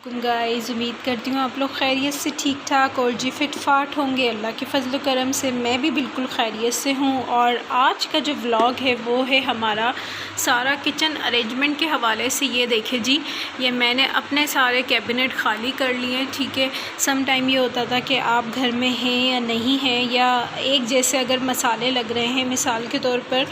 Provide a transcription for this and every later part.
Guys, उम्मीद करती हूँ आप लोग खैरियत से ठीक ठाक और जी फिट फाट होंगे। अल्लाह के फजल करम से मैं भी बिल्कुल खैरियत से हूँ। और आज का जो व्लॉग है वो है हमारा सारा किचन अरेंजमेंट के हवाले से। ये देखें जी, ये मैंने अपने सारे कैबिनेट खाली कर लिए हैं। ठीक है, सम टाइम ये होता था कि आप घर में हैं या नहीं हैं, या एक जैसे अगर मसाले लग रहे हैं, मिसाल के तौर पर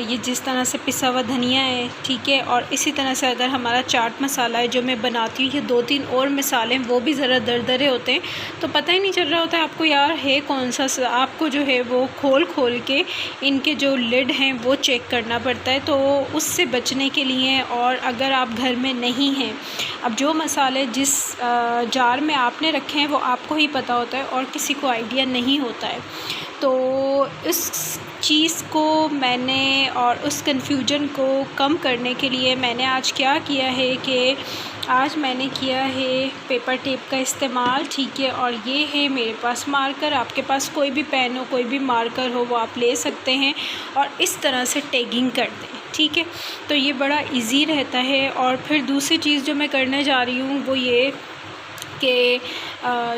ये जिस तरह से पिसा हुआ धनिया है, ठीक है, और इसी तरह से अगर हमारा चाट मसाला है जो मैं बनाती हूँ, 2-3 और मिसालें वो भी ज़रा दरदरे होते हैं, तो पता ही नहीं चल रहा होता है आपको यार है कौन सा। आपको जो है वो खोल के इनके जो लिड हैं वो चेक करना पड़ता है। तो उससे बचने के लिए, और अगर आप घर में नहीं हैं, अब जो मसाले जिस जार में आपने रखे हैं वो आपको ही पता होता है और किसी को आइडिया नहीं होता है। तो इस चीज़ को मैंने और उस कन्फ्यूजन को कम करने के लिए मैंने आज क्या किया है कि आज मैंने किया है पेपर टेप का इस्तेमाल। ठीक है, और ये है मेरे पास मार्कर। आपके पास कोई भी पेन हो, कोई भी मार्कर हो, वो आप ले सकते हैं और इस तरह से टैगिंग कर दें। ठीक है, तो ये बड़ा इजी रहता है। और फिर दूसरी चीज़ जो मैं करने जा रही हूँ वो ये कि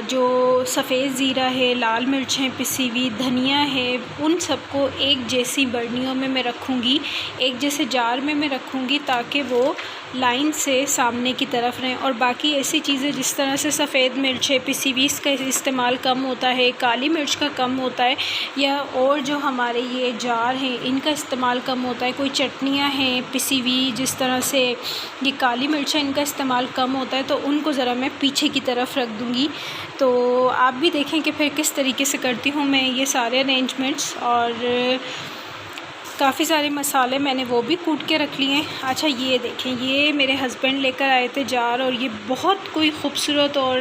जो सफ़ेद ज़ीरा है, लाल मिर्च हैं पिसी हुई, धनिया है, उन सबको एक जैसी बर्नियों में मैं रखूँगी, एक जैसे जार में मैं रखूँगी, ताकि वो लाइन से सामने की तरफ रहें। और बाकी ऐसी चीज़ें जिस तरह से सफ़ेद मिर्च है पिसी हुई, इसका इस्तेमाल कम होता है, काली मिर्च का कम होता है, या और जो हमारे ये जार हैं इनका इस्तेमाल कम होता है। कोई चटनियाँ हैं पिसी हुई, जिस तरह से ये काली मिर्च है, इनका इस्तेमाल कम होता है, तो उनको ज़रा मैं पीछे की तरफ रख दूँगी। तो आप भी देखें कि फिर किस तरीके से करती हूँ मैं ये सारे अरेंजमेंट्स। और काफ़ी सारे मसाले मैंने वो भी कूट के रख लिए हैं। अच्छा, ये देखें, ये मेरे हस्बैंड लेकर आए थे जार, और ये बहुत कोई ख़ूबसूरत और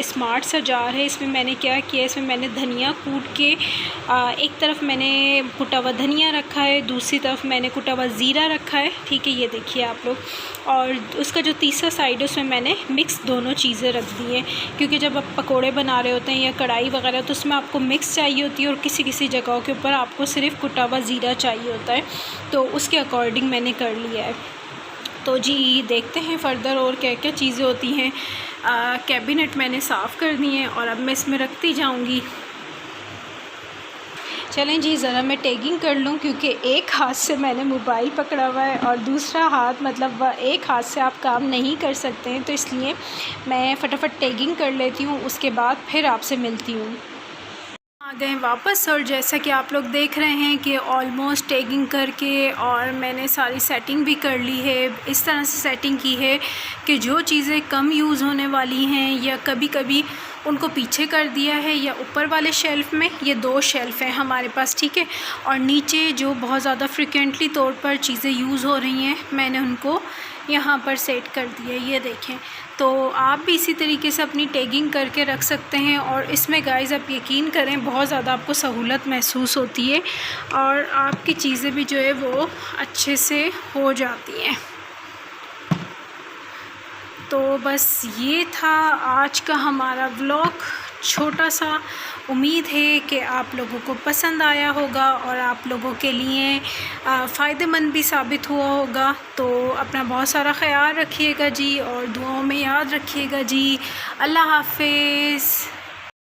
स्मार्ट सा जार है। इसमें मैंने क्या किया, इसमें मैंने धनिया कूट के एक तरफ मैंने कुटा हुआ धनिया रखा है, दूसरी तरफ मैंने कुटा हुआ ज़ीरा रखा है। ठीक है, ये देखिए आप लोग। और उसका जो तीसरा साइड है उसमें मैंने मिक्स दोनों चीज़ें रख दी हैं, क्योंकि जब आप पकोड़े बना रहे होते हैं या कढ़ाई वगैरह, तो उसमें आपको मिक्स चाहिए होती है, और किसी किसी जगहों के ऊपर आपको सिर्फ कुटा हुआ ज़ीरा चाहिए होता है। तो उसके अकॉर्डिंग मैंने कर लिया है। तो जी, देखते हैं फ़र्दर और क्या क्या चीज़ें होती हैं। कैबिनेट मैंने साफ़ कर दिए हैं और अब मैं इसमें रखती जाऊँगी। चलें जी, ज़रा मैं टैगिंग कर लूँ, क्योंकि एक हाथ से मैंने मोबाइल पकड़ा हुआ है और दूसरा हाथ, मतलब एक हाथ से आप काम नहीं कर सकते हैं, तो इसलिए मैं फटाफट टैगिंग कर लेती हूँ, उसके बाद फिर आपसे मिलती हूँ। आ गए वापस, और जैसा कि आप लोग देख रहे हैं कि ऑलमोस्ट टैगिंग करके और मैंने सारी सेटिंग भी कर ली है। इस तरह से सेटिंग की है कि जो चीज़ें कम यूज़ होने वाली हैं या कभी कभी उनको पीछे कर दिया है, या ऊपर वाले शेल्फ़ में, ये 2 शेल्फ़ हैं हमारे पास। ठीक है, और नीचे जो बहुत ज़्यादा फ्रिक्वेंटली तौर पर चीज़ें यूज़ हो रही हैं, मैंने उनको यहाँ पर सेट कर दिया। ये देखें, तो आप भी इसी तरीके से अपनी टैगिंग करके रख सकते हैं। और इसमें गाइज़ आप यकीन करें, बहुत ज़्यादा आपको सहूलत महसूस होती है और आपकी चीज़ें भी जो है वो अच्छे से हो जाती हैं। तो बस ये था आज का हमारा व्लॉग, छोटा सा। उम्मीद है कि आप लोगों को पसंद आया होगा और आप लोगों के लिए फ़ायदेमंद भी साबित हुआ होगा। तो अपना बहुत सारा ख्याल रखिएगा जी, और दुआओं में याद रखिएगा जी। अल्लाह हाफ़िज़।